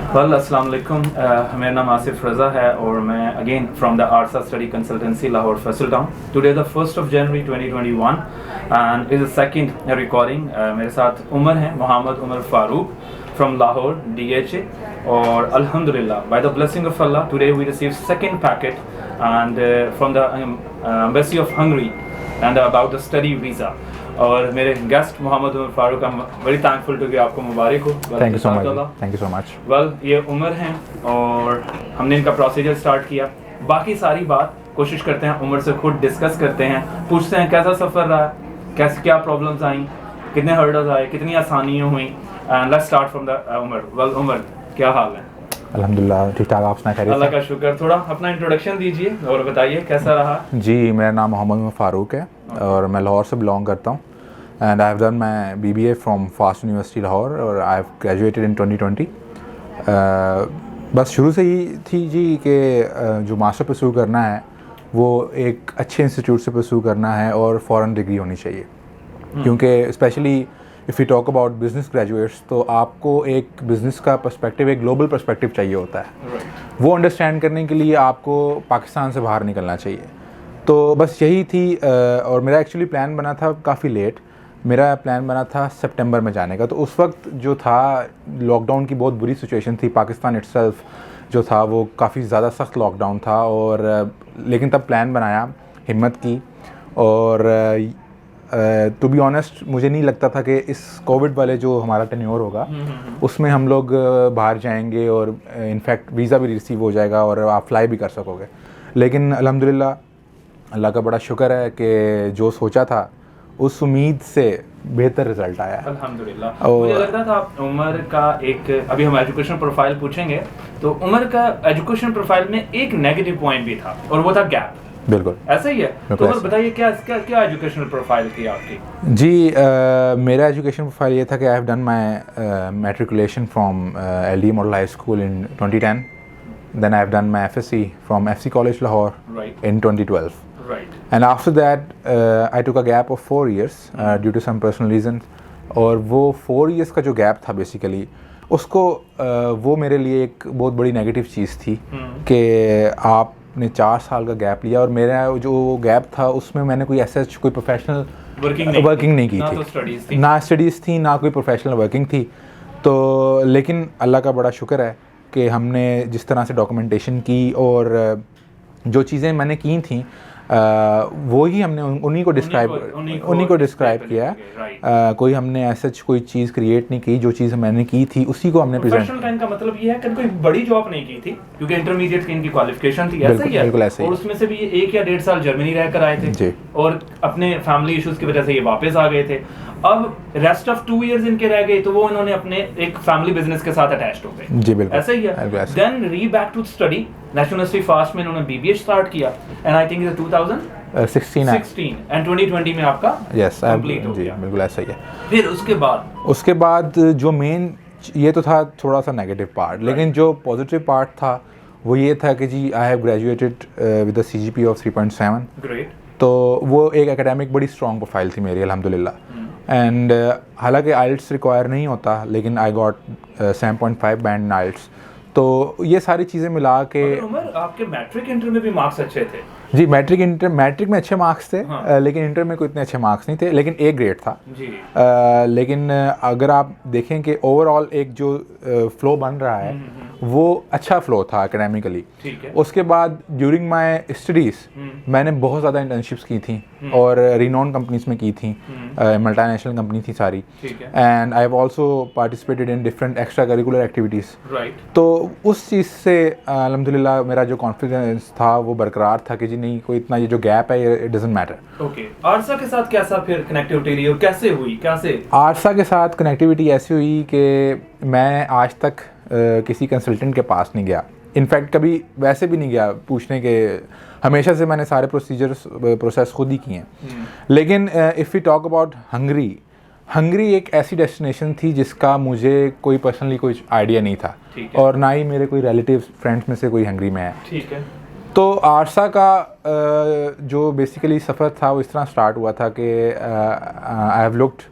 Well अस्सलाम वालेकुम। मेरा नाम आसिफ रज़ा है और मैं again from the Arsa study consultancy Lahore Faisal town. Today the 1st of January 2021 and is the second recording. मेरे साथ उमर हैं, मोहम्मद उमर फारूक फ्रॉम लाहौर DHA, और अल्हम्दुलिल्लाह by the blessing of Allah today we receive second packet and from the embassy of Hungary and about the study visa. और मेरे guest Mohammad Umar Farooq, I'm very thankful to कि आपको मुबारक हो। Thank you so much. Well ये उमर हैं और हमने इनका प्रोसीजर स्टार्ट किया। बाकी सारी बात कोशिश करते हैं उमर से खुद डिस्कस करते हैं, पूछते हैं कैसा सफ़र रहा, कैसे क्या प्रॉब्लम्स आई, कितने हर्डल्स आए, कितनी आसानियाँ हुई। And let's start from the Umar. Well Umar, क्या हाल है? अल्हम्दुलिल्लाह ठीक ठाक, आप सुनाएं? अल्लाह का शुक्र। थोड़ा अपना इंट्रोडक्शन दीजिए और बताइए कैसा रहा। जी, मेरा नाम मोहम्मद उमर फारूक है और मैं लाहौर से बिलोंग करता हूँ and I have done my BBA from fast university Lahore और आई हैव ग्रेजुएटेड इन 2020। बस शुरू से ही थी जी कि जो मास्टर परस्यू करना है वो एक अच्छे इंस्टीट्यूट से परस्यू करना है और फ़ॉरेन डिग्री होनी चाहिए, क्योंकि specially if you talk about business graduates तो आपको एक बिज़नेस का पर्सपेक्टिव, एक ग्लोबल पर्सपेक्टिव चाहिए होता है। वो अंडरस्टैंड करने के लिए आपको पाकिस्तान से बाहर निकलना चाहिए। तो बस यही थी। और मेरा एक्चुअली प्लान बना था काफ़ी लेट। मेरा प्लान बना था सितंबर में जाने का। तो उस वक्त जो था लॉकडाउन की बहुत बुरी सिचुएशन थी, पाकिस्तान इटसेल्फ जो था वो काफ़ी ज़्यादा सख्त लॉकडाउन था। और लेकिन तब प्लान बनाया, हिम्मत की, और टू बी ऑनेस्ट मुझे नहीं लगता था कि इस कोविड वाले जो हमारा टेन्योर होगा उसमें हम लोग बाहर जाएंगे और इनफैक्ट वीज़ा भी रिसीव हो जाएगा और आप फ्लाई भी कर सकोगे। लेकिन अल्हम्दुलिल्लाह अल्लाह का बड़ा शुक्र है कि जो सोचा था उस उम्मीद से बेहतर रिजल्ट आया अल्हम्दुलिल्लाह। मुझे लग रहा था उमर का एक, अभी हम एजुकेशन प्रोफाइल पूछेंगे, तो उमर का एजुकेशन प्रोफाइल में एक नेगेटिव पॉइंट भी था और वो था गैप। बिल्कुल ऐसा ही है। तो उमर बताइए क्या क्या क्या एजुकेशनल प्रोफाइल थी आपकी? जी, मेरा एजुकेशन प्रोफाइल ये था कि I have done my matriculation from LD model high school in 2010, then I have done my FSc from FC college Lahore in 2012। Right. And after that, I took a gap of 4 years due to some personal reasons. और वो 4 years का जो gap था basically उसको वो मेरे लिए एक बहुत बड़ी नेगेटिव चीज़ थी कि आपने 4 साल का गैप लिया और मेरा जो गैप था उसमें मैंने कोई ऐसा कोई प्रोफेशनल वर्किंग नहीं की थी, ना स्टडीज़ थी ना कोई प्रोफेशनल वर्किंग थी। तो लेकिन अल्लाह का बड़ा शुक्र है कि हमने जिस तरह से डॉक्यूमेंटेशन की और जो चीज़ें मैंने की थी वो ही हमने उन्हीं को डिस्क्राइब किया। कोई हमने ऐसा कोई चीज़ क्रिएट नहीं की, जो चीज़ मैंने की थी उसी को हमने प्रेजेंट। प्रोफेशनल लाइन का मतलब ये है कि कोई बड़ी जॉब नहीं की थी क्योंकि इंटरमीडिएट की इनकी क्वालिफिकेशन थी। ऐसा ही है, बिल्कुल ऐसे ही। और उसमें से भी 1 या 1.5 साल जर्मनी रहकर आए थे जी, और अपने फैमिली इश्यूज की वजह से ये वापस आ गए थे। अब रेस्ट ऑफ 2 इयर्स इनके रह गए तो वो इन्होंने अपने एक फैमिली बिजनेस के साथ अटैच्ड हो गए। जी बिल्कुल ऐसा ही है। Then re back to study national university fast में इन्होंने BBA स्टार्ट किया and I think is 2016 and 2020 में आपका कंप्लीट हो गया। बिल्कुल ऐसा ही है। फिर उसके बाद जो मेन ये तो था थोड़ा सा नेगेटिव पार्ट, लेकिन जो पॉजिटिव पार्ट था वो ये था कि जी I have graduated with a CGPA of 3.7। Great. तो वो एक एकेडमिक बड़ी स्ट्रॉन्ग प्रोफाइल थी मेरी अल्हम्दुलिल्लाह। एंड हालांकि IELTS रिक्वायर नहीं होता लेकिन I got 7.5 band in IELTS। तो ये सारी चीज़ें मिला के उमर आपके मैट्रिक इंटर में भी मार्क्स अच्छे थे। जी, मैट्रिक में अच्छे मार्क्स थे। हाँ। लेकिन इंटर में कोई इतने अच्छे मार्क्स नहीं थे, लेकिन A ग्रेड था जी। लेकिन अगर आप देखें कि ओवरऑल एक जो फ्लो बन रहा है वो अच्छा फ्लो था एकेडमिकली। उसके बाद ड्यूरिंग माय स्टडीज़ मैंने बहुत ज़्यादा इंटर्नशिप्स की थी और रिनोन कंपनीज में की थी, मल्टीनेशनल कंपनी थी सारी। And I have also participated in different extra curricular activities. तो उस चीज़ से अल्हम्दुलिल्लाह मेरा जो कॉन्फिडेंस था वो बरकरार था कि जी नहीं, कोई इतना ये जो गैप है इट डजंट मैटर। ओके, आरसा के साथ कैसा फिर कनेक्टिविटी रही और कैसे हुई? आरसा के साथ कनेक्टिविटी ऐसी हुई कि मैं आज तक किसी कंसल्टेंट के पास नहीं गया, इनफैक्ट कभी वैसे भी नहीं गया पूछने के। हमेशा से मैंने सारे प्रोसेस खुद ही किए हैं। लेकिन if you talk about Hungary एक ऐसी डेस्टिनेशन थी जिसका मुझे कोई पर्सनली कोई आइडिया नहीं था और ना ही मेरे कोई रिलेटिव फ्रेंड्स में से कोई हंगरी में है। ठीक है। तो आरसा का जो बेसिकली सफ़र था वो इस तरह स्टार्ट हुआ था कि I have looked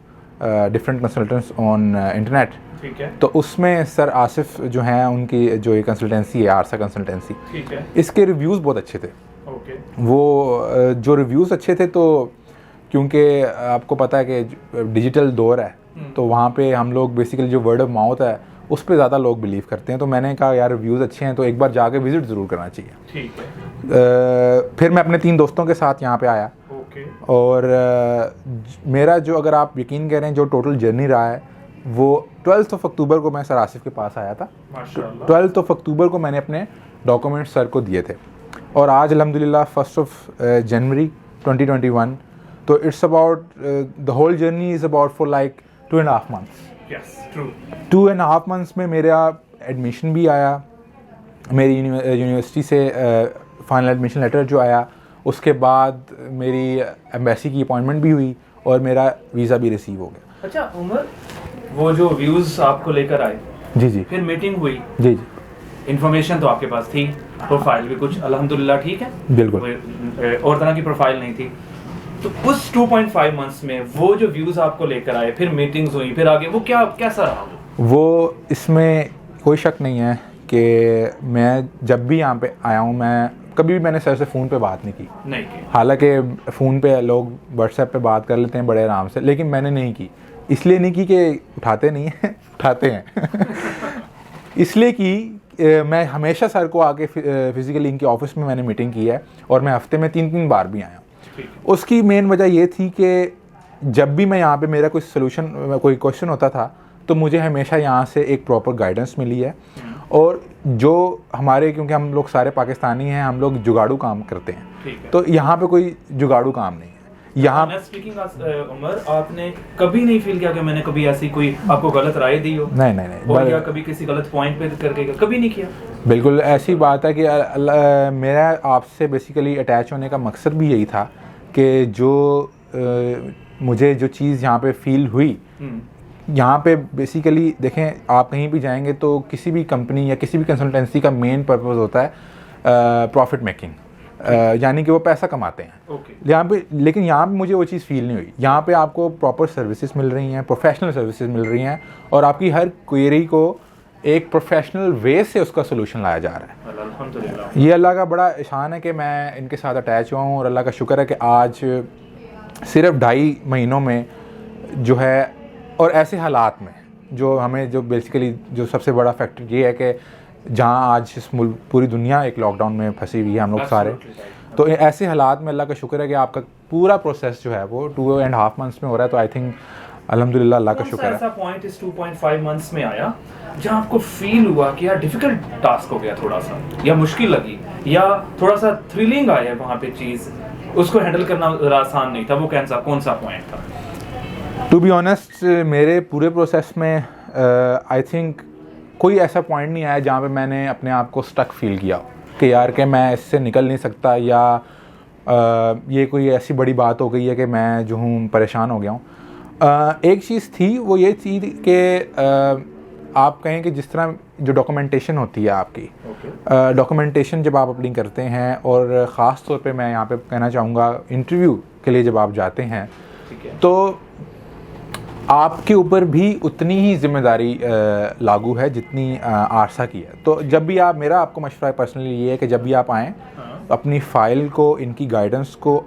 different consultants on internet ठीक है। तो उसमें सर आसिफ जो हैं, उनकी जो ये कंसल्टेंसी है आरसा कंसल्टेंसी, ठीक है। इसके रिव्यूज़ बहुत अच्छे थे। ओके। वो जो रिव्यूज़ अच्छे थे, तो क्योंकि आपको पता है कि डिजिटल दौर है, तो वहाँ पे हम लोग बेसिकली जो वर्ड ऑफ माउथ है उस पे ज़्यादा लोग बिलीव करते हैं। तो मैंने कहा यार रिव्यूज़ अच्छे हैं तो एक बार जाके विज़िट ज़रूर करना चाहिए। ठीक है। फिर मैं अपने 3 दोस्तों के साथ यहाँ पे आया। ओके। और मेरा जो, अगर आप यकीन करें, जो टोटल जर्नी रहा है वो 12 अक्टूबर को मैं सर आसिफ के पास आया था। माशाल्लाह। 12 अक्टूबर को मैंने अपने डॉक्यूमेंट्स सर को दिए थे, और आज अल्हम्दुलिल्लाह 1 जनवरी 2021, तो it's about the whole journey is about for like 2.5 months। Yes, true. 2.5 months में मेरा एडमिशन भी आया, मेरी यूनिवर्सिटी से फाइनल एडमिशन लेटर जो आया, उसके बाद मेरी एम्बेसी की अपॉइंटमेंट भी हुई और मेरा वीज़ा भी रिसीव हो गया। अच्छा उमर, वो जो व्यूज़ आपको लेकर आए, जी जी फिर मीटिंग हुई, जी जी, इन्फॉर्मेशन तो आपके पास थी, प्रोफाइल भी कुछ अल्हम्दुलिल्लाह ठीक है, बिल्कुल। कोई और तरह की प्रोफाइल नहीं थी। तो उस 2.5 मंथ्स में वो जो व्यूज़ आपको लेकर आए, फिर मीटिंग्स हुई, फिर आगे वो कैसा रहा? वो इसमें कोई शक नहीं है कि मैं जब भी यहाँ पे आया हूँ, मैं कभी भी मैंने सर से फ़ोन पे बात नहीं की। हालांकि फ़ोन पे लोग व्हाट्सएप पे बात कर लेते हैं बड़े आराम से, लेकिन मैंने नहीं की। इसलिए नहीं की कि उठाते नहीं हैं उठाते हैं इसलिए कि मैं हमेशा सर को आके फिज़िकली इनके ऑफिस में मैंने मीटिंग की है, और मैं हफ्ते में 3-3 बार भी आया हूँ। उसकी मेन वजह ये थी कि जब भी मैं यहाँ पे मेरा कोई सोल्यूशन, कोई क्वेश्चन होता था, तो मुझे हमेशा यहाँ से एक प्रॉपर गाइडेंस मिली है। और जो हमारे, क्योंकि हम लोग सारे पाकिस्तानी हैं, हम लोग जुगाड़ू काम करते हैं, तो यहाँ पे कोई जुगाड़ू काम नहीं है। यहाँ स्पीकिंग उमर, आपने कभी नहीं फील किया कि मैंने कभी ऐसी कोई आपको गलत राय दी हो? नहीं और या कभी किसी गलत पॉइंट पे करके कभी नहीं किया? बिल्कुल ऐसी बात है कि मेरा आपसे बेसिकली अटैच होने का मकसद भी यही था कि जो मुझे जो चीज़ यहाँ पे फील हुई, यहाँ पे बेसिकली देखें, आप कहीं भी जाएंगे तो किसी भी कंपनी या किसी भी कंसल्टेंसी का मेन पर्पस होता है प्रॉफिट मेकिंग, यानी कि वो पैसा कमाते हैं। यहाँ पे, लेकिन यहाँ पे मुझे वो चीज़ फील नहीं हुई। यहाँ पे आपको प्रॉपर सर्विसेज मिल रही हैं, प्रोफेशनल सर्विसेज मिल रही हैं, और आपकी हर क्वेरी को एक प्रोफेशनल वे से उसका सोल्यूशन लाया जा रहा है। अल्हम्दुलिल्लाह। ये अल्लाह का बड़ा एहसान है कि मैं इनके साथ अटैच हुआ हूँ, और अल्लाह का शुक्र है कि आज सिर्फ 2.5 महीनों में जो है, और ऐसे हालात में जो हमें, जो बेसिकली जो सबसे बड़ा फैक्टर ये है कि जहाँ आज इस मुल्क, पूरी दुनिया एक लॉकडाउन में फंसी हुई है, हम लोग सारे, तो ऐसे हालात में अल्लाह का शुक्र है कि आपका पूरा प्रोसेस जो है वो 2.5 months में हो रहा है। तो आई थिंक अल्हम्दुलिल्लाह अल्लाह का शुक्र है। ऐसा पॉइंट इस 2.5 मंथ्स में आया जहाँ आपको फील हुआ कि यार डिफिकल्ट टास्क हो गया थोड़ा सा, या मुश्किल लगी, या थोड़ा सा थ्रिलिंग आया वहाँ पे, चीज़ उसको हैंडल करना आसान नहीं था, वो कौन सा पॉइंट था? टू बी ऑनेस्ट, मेरे पूरे प्रोसेस में आई थिंक कोई ऐसा पॉइंट नहीं आया जहाँ पे मैंने अपने आप को स्टक फील किया कि यार कि मैं इससे निकल नहीं सकता, या ये कोई ऐसी बड़ी बात हो गई है कि मैं जो हूँ परेशान हो गया हूँ। एक चीज़ थी, वो ये थी कि आप कहें कि जिस तरह जो डॉक्यूमेंटेशन होती है आपकी, डॉक्यूमेंटेशन जब आप अपनी करते हैं, और ख़ास तौर पे मैं यहाँ पे कहना चाहूँगा इंटरव्यू के लिए जब आप जाते हैं, तो आपके ऊपर भी उतनी ही जिम्मेदारी लागू है जितनी आरसा की है। तो जब भी आप, मेरा आपको मशवरा पर्सनली ये है कि जब भी आप आएँ, अपनी फ़ाइल को, इनकी गाइडेंस को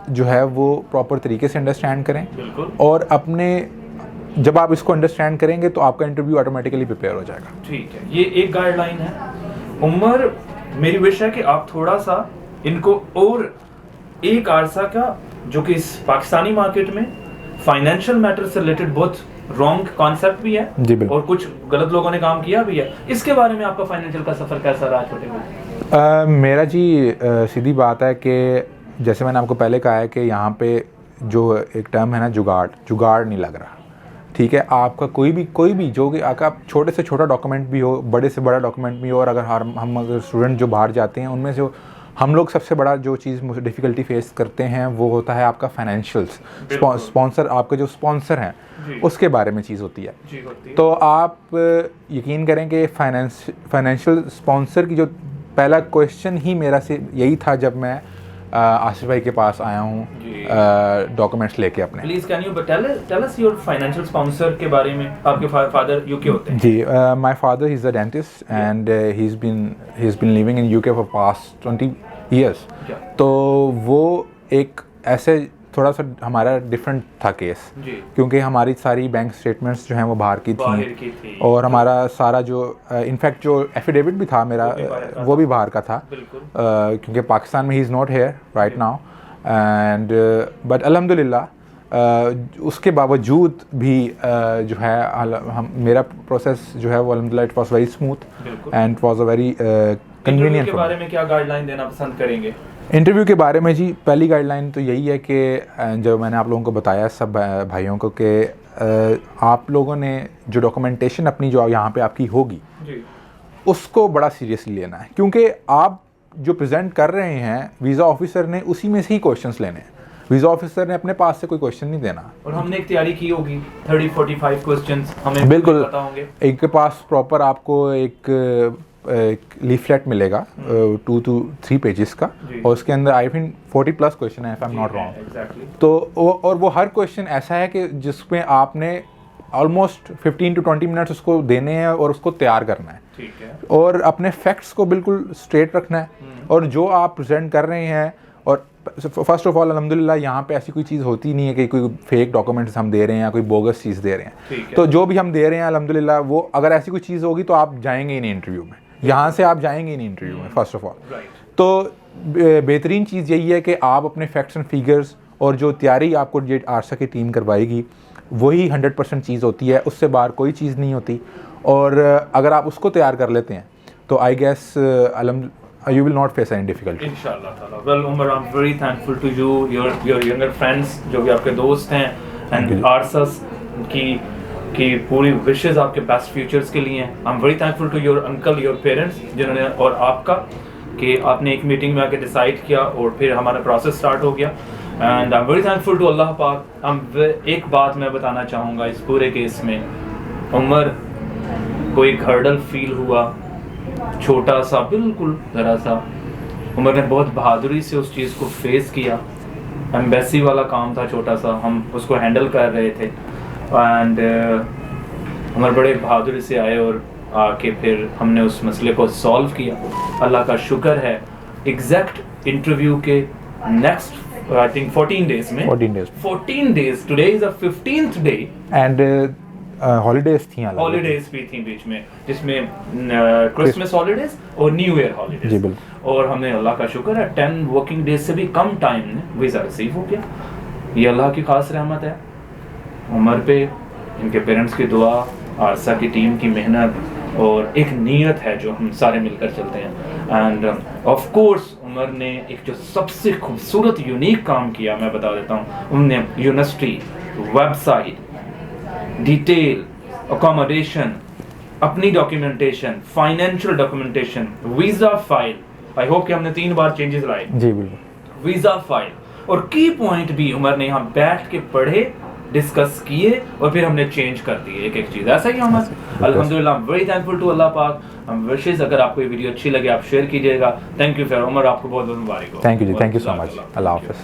जो है वो प्रॉपर तरीके से अंडरस्टैंड करें, और अपने, जब आप इसको अंडरस्टैंड करेंगे तो आपका इंटरव्यू ऑटोमेटिकली प्रिपेयर हो जाएगा। ठीक है, ये एक गाइडलाइन है। उमर, मेरी विश है कि आप थोड़ा सा इनको, और एक आरसा का जो कि इस पाकिस्तानी मार्केट में फाइनेंशियल मैटर से रिलेटेड बहुत रॉन्ग कॉन्सेप्ट भी है जी, बिल्कुल, और कुछ गलत लोगों ने काम किया भी है, इसके बारे में आपका फाइनेंशियल का सफ़र कैसा रहा छोटे भाई? मेरा जी सीधी बात है कि जैसे मैंने आपको पहले कहा है कि यहाँ पे जो एक टर्म है ना, जुगाड़ नहीं लग रहा। ठीक है, आपका कोई भी जो कि आपका छोटे से छोटा डॉक्यूमेंट भी हो, बड़े से बड़ा डॉक्यूमेंट भी हो, और अगर हम अगर स्टूडेंट जो बाहर जाते हैं, उनमें से हम लोग सबसे बड़ा जो चीज़ डिफ़िकल्टी फेस करते हैं वो होता है आपका फाइनेंशियल्स, स्पॉन्सर, आपके जो स्पॉन्सर हैं उसके बारे में चीज़ होती है। तो आप यकीन करें कि फाइनेंशियल स्पॉन्सर की जो पहला क्वेश्चन ही मेरा से यही था जब मैं आसिफ भाई के पास आया हूँ डॉक्यूमेंट्स लेके अपने। Please can you tell us your financial sponsor के बारे में। आपके फादर यूके होते हैं? जी, my father he is a dentist and he is been living in UK for past 20 years। तो वो एक ऐसे थोड़ा सा हमारा डिफरेंट था केस, क्योंकि हमारी सारी बैंक स्टेटमेंट्स जो हैं वो बाहर की थी और हमारा सारा जो इनफैक्ट जो एफिडेविट भी था मेरा वो भी बाहर का था, क्योंकि पाकिस्तान में he is not here right now and but अल्हम्दुलिल्लाह उसके बावजूद भी जो है मेरा प्रोसेस जो है वो अल्हम्दुलिल्लाह it was very smooth and it was a very convenient. के बारे में क्या गाइडलाइन देना पसंद करेंगे? इंटरव्यू के बारे में जी, पहली गाइडलाइन तो यही है कि जो मैंने आप लोगों को बताया सब भाइयों को कि आप लोगों ने जो डॉक्यूमेंटेशन अपनी जो यहाँ पे आपकी होगी उसको बड़ा सीरियसली लेना है, क्योंकि आप जो प्रेजेंट कर रहे हैं वीज़ा ऑफिसर ने उसी में से ही क्वेश्चंस लेने हैं। वीज़ा ऑफिसर ने अपने पास से कोई क्वेश्चन नहीं देना। और हमने एक तैयारी की होगी 30-45 क्वेश्चंस हमें बिल्कुल पता होंगे। एक के पास प्रॉपर आपको एक लीफलेट मिलेगा 2 to 3 पेजेस का और उसके अंदर आई थिंक 40+ क्वेश्चन है if I am not wrong. तो और वो हर क्वेश्चन ऐसा है कि जिसमें आपने ऑलमोस्ट 15 to 20 मिनट्स उसको देने हैं और उसको तैयार करना है, ठीक है, और अपने फैक्ट्स को बिल्कुल स्ट्रेट रखना है और जो आप प्रेजेंट कर रहे हैं। और फर्स्ट ऑफ ऑल अल्हम्दुलिल्लाह यहाँ पे ऐसी कोई चीज़ होती नहीं है कि कोई फेक डॉक्यूमेंट्स हम दे रहे हैं या कोई बोगस चीज़ दे रहे हैं। तो जो भी हम दे रहे हैं अल्हम्दुलिल्लाह वो अगर ऐसी कोई चीज़ होगी तो आप जाएंगे ही नहीं इंटरव्यू में, यहाँ से आप जाएंगे ही नहीं इंटरव्यू में फर्स्ट ऑफ ऑल। तो बेहतरीन चीज़ यही है कि आप अपने फैक्ट्स एंड फिगर्स और जो तैयारी आपको जो आरसा की टीम करवाएगी वही 100% चीज़ होती है, उससे बाहर कोई चीज़ नहीं होती। और अगर आप उसको तैयार कर लेते हैं तो I guess you will not face any difficulty inshallah taala। well Umar, I'm very thankful to you, your younger friends जो भी आपके दोस्त हैं, and आरसस की पूरी विशेस आपके बेस्ट फ्यूचर्स के लिए हैं। I'm very thankful to your uncle, your parents जिन्होंने और आपका कि आपने एक मीटिंग में आके डिसाइड किया और फिर हमारा प्रोसेस स्टार्ट हो गया। And I am very thankful to अल्लाह पाक। एक बात मैं बताना चाहूँगा इस पूरे केस में, उमर कोई हर्डल फील हुआ छोटा सा, बिल्कुल ज़रा सा, उमर ने बहुत बहादुरी से उस चीज़ को फेस किया। एम्बेसी वाला काम था छोटा सा, हम उसको हैंडल कर रहे थे एंड उमर बड़े बहादुरी से आए और आके फिर हमने उस मसले को सॉल्व किया। अल्लाह का शुक्र है एग्जैक्ट इंटरव्यू के नेक्स्ट आई थिंक 14 डेज में 14 days today is the 15th day and holidays थी, हॉलीडेज भी थी बीच में, जिसमें क्रिसमस हॉलीडेज और न्यू ईयर हॉलीडेज। और हमने अल्लाह का शुक्र है 10 वर्किंग डेज से भी कम टाइम में वीज़ा रिसीव हो गया। ये अल्लाह की खास रहमत है उमर पे, इनके पेरेंट्स की दुआ, आरसा की टीम की मेहनत और एक नीयत है जो हम सारे मिलकर चलते हैं। एंड ऑफ कोर्स उमर ने एक जो सबसे खूबसूरत यूनिक काम किया मैं बता देता हूँ, उन्होंने यूनिवर्सिटी वेबसाइट, डिटेल, अकोमोडेशन, अपनी documentation, financial documentation, visa file, I hope कि हमने 3 बार चेंजेस लाए जी बिल्कुल, वीज़ा फाइल और की पॉइंट भी उमर ने यहाँ बैठ के पढ़े, डिस्कस किए और फिर हमने चेंज कर दिए एक एक चीज़। ऐसा ही उमर, अल्हम्दुलिल्लाह वेरी थैंकफुल टू अल्लाह पाक। हम विशेष अगर आपको ये वीडियो अच्छी लगे आप शेयर कीजिएगा। थैंक यू फॉर उमर, आपको बहुत बहुत मुबारक हो। थैंक यू जी, थैंक यू सो मच। अल्लाह हाफ़िज़।